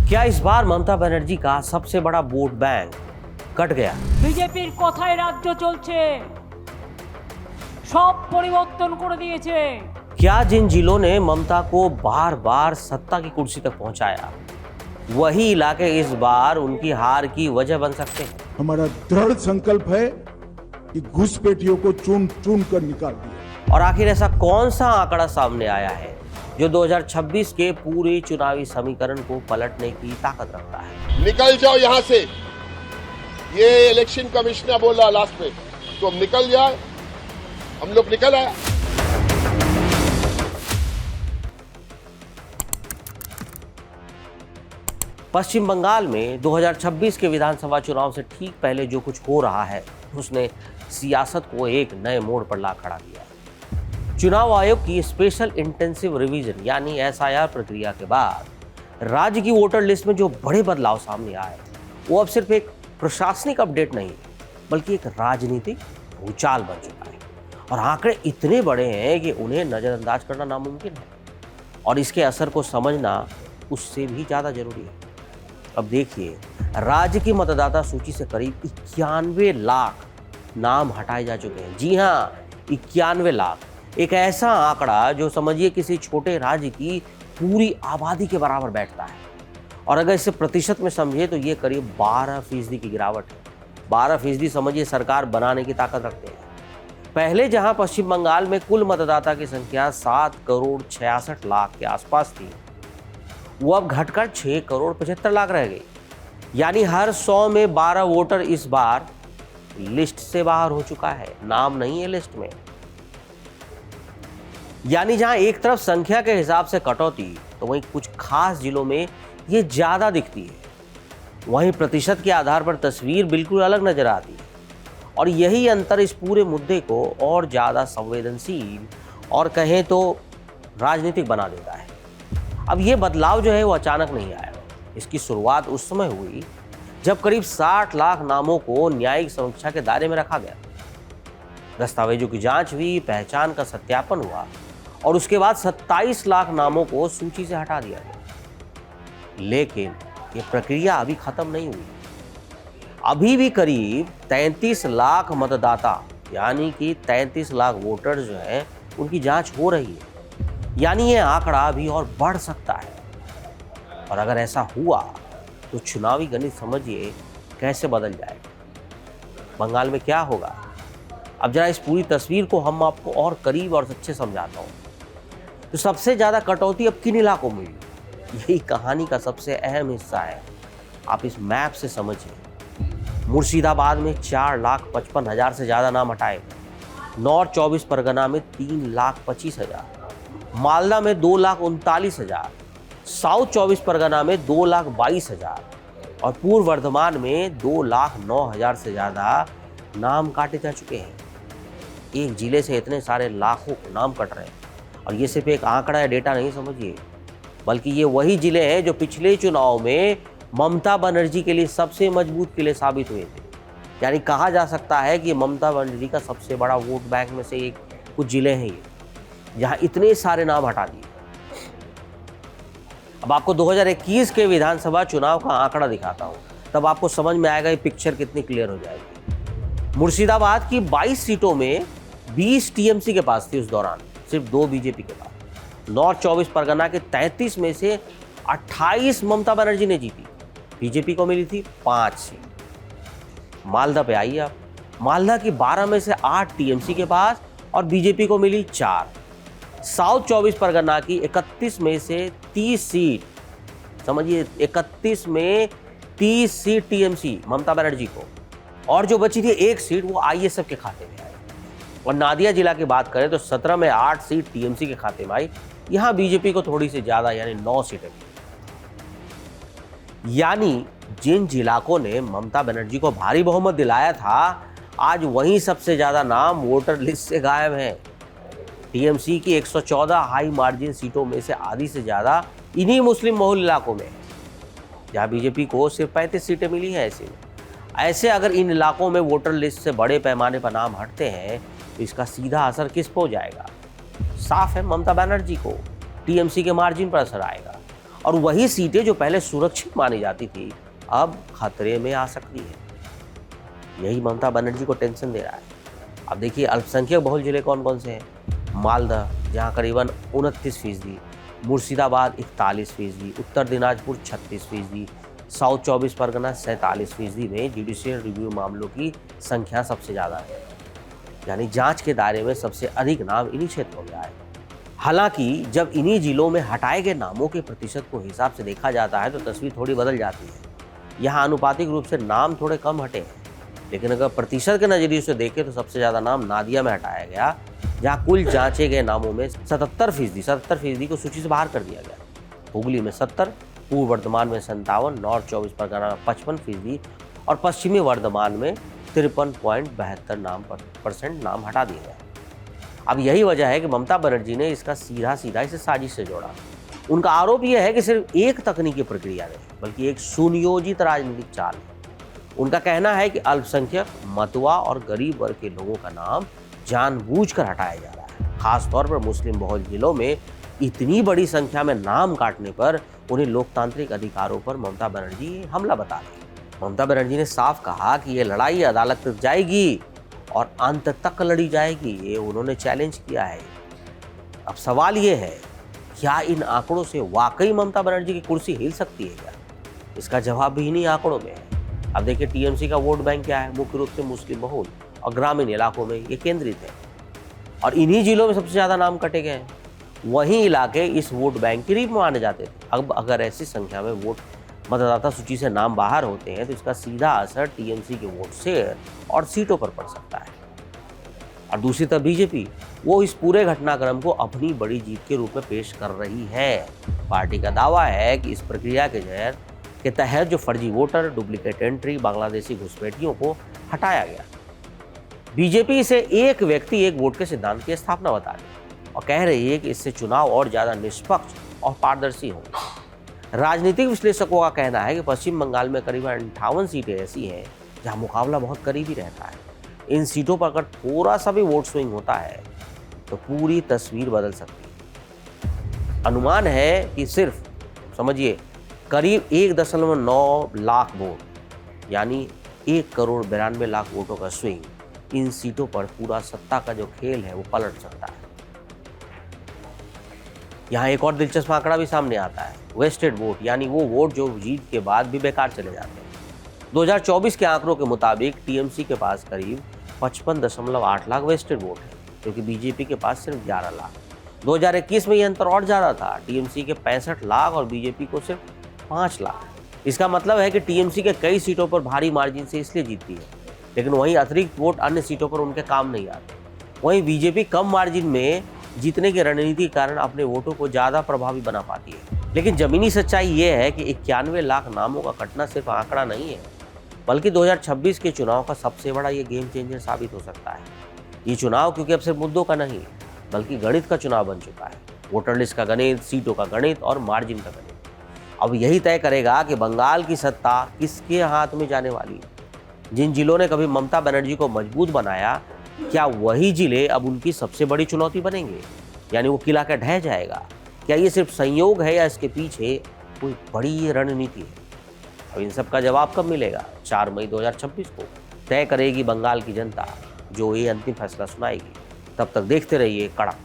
क्या इस बार ममता बनर्जी का सबसे बड़ा वोट बैंक कट गया? বিজেপির কথায় রাজ্য চলছে, সব পরিবর্তন করে দিয়েছে। क्या जिन जिलों ने ममता को बार बार सत्ता की कुर्सी तक पहुंचाया, वही इलाके इस बार उनकी हार की वजह बन सकते हैं? हमारा दृढ़ संकल्प है कि घुसपैठियों को चुन चुन कर निकाल दिया। और आखिर ऐसा कौन सा आंकड़ा सामने आया है जो 2026 के पूरे चुनावी समीकरण को पलटने की ताकत रखता है? निकल जाओ यहाँ से, ये इलेक्शन कमिश्नर बोला लास्ट में, तो हम निकल जाए। हम लोग निकल आए। पश्चिम बंगाल में 2026 के विधानसभा चुनाव से ठीक पहले जो कुछ हो रहा है, उसने सियासत को एक नए मोड़ पर ला खड़ा किया। चुनाव आयोग की स्पेशल इंटेंसिव रिवीजन यानी एसआईआर प्रक्रिया के बाद राज्य की वोटर लिस्ट में जो बड़े बदलाव सामने आए, वो अब सिर्फ एक प्रशासनिक अपडेट नहीं, बल्कि एक राजनीतिक भूचाल बन चुका है। और आंकड़े इतने बड़े हैं कि उन्हें नजरअंदाज करना नामुमकिन है, और इसके असर को समझना उससे भी ज्यादा जरूरी है। अब देखिए, राज्य की मतदाता सूची से करीब 91 लाख नाम हटाए जा चुके हैं। जी हाँ, 91 लाख, एक ऐसा आंकड़ा जो समझिए किसी छोटे राज्य की पूरी आबादी के बराबर बैठता है। और अगर इसे प्रतिशत में समझे तो ये करीब 12% की गिरावट है। 12% समझिए सरकार बनाने की ताकत रखते हैं। पहले जहां पश्चिम बंगाल में कुल मतदाता की संख्या 7 करोड़ 66 लाख के आसपास थी, वो अब घटकर 6 करोड़ 75 लाख रह गई। यानी हर 100 में 12 वोटर इस बार लिस्ट से बाहर हो चुका है, नाम नहीं है लिस्ट में। यानी जहां एक तरफ संख्या के हिसाब से कटौती, तो वहीं कुछ खास जिलों में ये ज्यादा दिखती है, वहीं प्रतिशत के आधार पर तस्वीर बिल्कुल अलग नजर आती है। और यही अंतर इस पूरे मुद्दे को और ज्यादा संवेदनशील और कहें तो राजनीतिक बना देता है। अब ये बदलाव जो है वो अचानक नहीं आया। इसकी शुरुआत उस समय हुई जब करीब 60 लाख नामों को न्यायिक समीक्षा के दायरे में रखा गया। दस्तावेजों की जांच हुई, पहचान का सत्यापन हुआ, और उसके बाद 27 लाख नामों को सूची से हटा दिया गया। लेकिन ये प्रक्रिया अभी खत्म नहीं हुई। अभी भी करीब 33 लाख मतदाता यानी कि 33 लाख वोटर जो हैं, उनकी जांच हो रही है। यानी ये आंकड़ा अभी और बढ़ सकता है। और अगर ऐसा हुआ तो चुनावी गणित समझिए कैसे बदल जाएगा। बंगाल में क्या होगा, अब जरा इस पूरी तस्वीर को हम आपको और करीब और अच्छे समझाता हूँ। तो सबसे ज़्यादा कटौती अब किन इलाकों में हुई, यही कहानी का सबसे अहम हिस्सा है। आप इस मैप से समझिए। मुर्शिदाबाद में 4,55,000 से ज़्यादा नाम हटाए गए। नॉर्थ 24 परगना में 3,25,000, मालदा में 2,39,000, साउथ 24 परगना में 2,22,000 और पूर्व वर्धमान में 2,09,000 से ज़्यादा नाम काटे जा चुके हैं। एक जिले से इतने सारे लाखों नाम कट रहे हैं। और ये सिर्फ एक आंकड़ा या डेटा नहीं समझिए, बल्कि ये वही जिले हैं जो पिछले चुनाव में ममता बनर्जी के लिए सबसे मजबूत किले साबित हुए थे। यानी कहा जा सकता है कि ममता बनर्जी का सबसे बड़ा वोट बैंक में से एक कुछ जिले हैं ये, जहां इतने सारे नाम हटा दिए। अब आपको 2021 के विधानसभा चुनाव का आंकड़ा दिखाता हूं, तब आपको समझ में आएगा ये पिक्चर कितनी क्लियर हो जाएगी। मुर्शिदाबाद की 22 सीटों में 20 टीएमसी के पास थी उस दौरान, सिर्फ 2 बीजेपी के पास। नॉर्थ 24 परगना के 33 में से 28 ममता बनर्जी ने जीती, बीजेपी को मिली थी 5 सीट। मालदा पे आइए आप, मालदा की 12 में से 8 टीएमसी के पास और बीजेपी को मिली 4। साउथ 24 परगना की 31 में से 30 सीट, समझिए 31 में 30 सीट टीएमसी ममता बनर्जी को, और जो बची थी 1 सीट वो आईएसएफ के खाते में आई। और नादिया जिला की बात करें तो 17 में 8 सीट टीएमसी के खाते में आई। यहाँ बीजेपी को थोड़ी सी ज्यादा यानी 9 सीटें मिली। यानी जिन इलाकों ने ममता बनर्जी को भारी बहुमत दिलाया था, आज वहीं सबसे ज्यादा नाम वोटर लिस्ट से गायब हैं। टीएमसी की 114 हाई मार्जिन सीटों में से आधी से ज्यादा इन्हीं मुस्लिम बहुल इलाकों में, जहां बीजेपी को सिर्फ 35 सीटें मिली हैं। ऐसे अगर इन इलाकों में वोटर लिस्ट से बड़े पैमाने पर नाम हटते हैं तो इसका सीधा असर किस पर हो जाएगा? साफ है, ममता बनर्जी को, टीएमसी के मार्जिन पर असर आएगा। और वही सीटें जो पहले सुरक्षित मानी जाती थी अब खतरे में आ सकती है। यही ममता बनर्जी को टेंशन दे रहा है। अब देखिए अल्पसंख्यक बहुल जिले कौन कौन से हैं। मालदा जहां करीबन 29%, मुर्शिदाबाद 41%, उत्तर दिनाजपुर 36%, साउथ 24 परगना 47% में जुडिशियल रिव्यू मामलों की संख्या सबसे ज़्यादा है। यानी जांच के दायरे में सबसे अधिक नाम इन्हीं क्षेत्रों में आए। हालांकि जब इन्हीं जिलों में हटाए गए नामों के प्रतिशत को हिसाब से देखा जाता है तो तस्वीर थोड़ी बदल जाती है। यहाँ आनुपातिक रूप से नाम थोड़े कम हटे हैं, लेकिन अगर प्रतिशत के नज़रिए से देखें तो सबसे ज़्यादा नाम नादिया में हटाया गया, जहाँ कुल जांचे गए नामों में 77% को सूची से बाहर कर दिया गया। हुगली में 70, पूर्व वर्धमान में 57, नॉर्थ 24 परगना में 55% और पश्चिमी वर्धमान में 53.72% नाम हटा दिए गए। अब यही वजह है कि ममता बनर्जी ने इसका सीधा इसे साजिश से जोड़ा। उनका आरोप यह है कि सिर्फ एक तकनीकी प्रक्रिया नहीं बल्कि एक सुनियोजित राजनीतिक चाल है। उनका कहना है कि अल्पसंख्यक, मतुआ और गरीब वर्ग के लोगों का नाम जानबूझकर हटाया जा रहा है। खासतौर पर मुस्लिम बहुल जिलों में इतनी बड़ी संख्या में नाम काटने पर उन्हें लोकतांत्रिक अधिकारों पर ममता बनर्जी हमला बता रही। ममता बनर्जी ने साफ कहा कि ये लड़ाई अदालत तक जाएगी और अंत तक लड़ी जाएगी, ये उन्होंने चैलेंज किया है। अब सवाल ये है, क्या इन आंकड़ों से वाकई ममता बनर्जी की कुर्सी हिल सकती है क्या? इसका जवाब भी इन्हीं आंकड़ों में है। अब देखिए टीएमसी का वोट बैंक क्या है, मुख्य रूप से मुस्लिम बहुल और ग्रामीण इलाकों में ये केंद्रित है और इन्हीं जिलों में सबसे ज्यादा नाम कटे गए हैं। वहीं इलाके इस वोट बैंक के रूप में माने जाते थे। अब अगर ऐसी संख्या में वोट मतदाता सूची से नाम बाहर होते हैं तो इसका सीधा असर टीएमसी के वोट शेयर और सीटों पर पड़ सकता है। और दूसरी तरफ बीजेपी वो इस पूरे घटनाक्रम को अपनी बड़ी जीत के रूप में पेश कर रही है। पार्टी का दावा है कि इस प्रक्रिया के तहत जो फर्जी वोटर, डुप्लीकेट एंट्री, बांग्लादेशी घुसपैठियों को हटाया गया। बीजेपी इसे एक व्यक्ति एक वोट के सिद्धांत की स्थापना बता रही है और कह रही है कि इससे चुनाव और ज्यादा निष्पक्ष और पारदर्शी होंगे। राजनीतिक विश्लेषकों का कहना है कि पश्चिम बंगाल में करीबन 58 सीटें ऐसी हैं जहां मुकाबला बहुत करीबी रहता है। इन सीटों पर अगर थोड़ा सा भी वोट स्विंग होता है तो पूरी तस्वीर बदल सकती है। अनुमान है कि सिर्फ समझिए करीब 1.9 लाख वोट यानी 1,92,00,000 वोटों का स्विंग इन सीटों पर पूरा सत्ता का जो खेल है वो पलट सकता है। यहाँ एक और दिलचस्प आंकड़ा भी सामने आता है, वेस्टेड वोट, यानी वो वोट जो जीत के बाद भी बेकार चले जाते हैं। 2024 के आंकड़ों के मुताबिक टीएमसी के पास करीब 55.8 लाख वेस्टेड वोट है, क्योंकि बीजेपी के पास सिर्फ 11 लाख। 2021 में ये अंतर और ज़्यादा था, टीएमसी के 65 लाख और बीजेपी को सिर्फ 5 लाख। इसका मतलब है कि टीएमसी के कई सीटों पर भारी मार्जिन से इसलिए जीतती है, लेकिन वहीं अतिरिक्त वोट अन्य सीटों पर उनके काम नहीं आते। वहीं बीजेपी कम मार्जिन में जीतने की रणनीति के कारण अपने वोटों को ज़्यादा प्रभावी बना पाती है। लेकिन जमीनी सच्चाई ये है कि 91 लाख नामों का कटना सिर्फ आंकड़ा नहीं है, बल्कि 2026 के चुनाव का सबसे बड़ा ये गेम चेंजर साबित हो सकता है। ये चुनाव क्योंकि अब सिर्फ मुद्दों का नहीं बल्कि गणित का चुनाव बन चुका है। वोटर लिस्ट का गणित, सीटों का गणित और मार्जिन का गणित अब यही तय करेगा कि बंगाल की सत्ता किसके हाथ में जाने वाली है। जिन जिलों ने कभी ममता बनर्जी को मजबूत बनाया, क्या वही जिले अब उनकी सबसे बड़ी चुनौती बनेंगे? यानी वो किला क्या ढह जाएगा? क्या ये सिर्फ संयोग है या इसके पीछे कोई बड़ी रणनीति है? अब इन सब का जवाब कब मिलेगा? 4 मई 2026 को तय करेगी बंगाल की जनता, जो ये अंतिम फैसला सुनाएगी। तब तक देखते रहिए कड़क।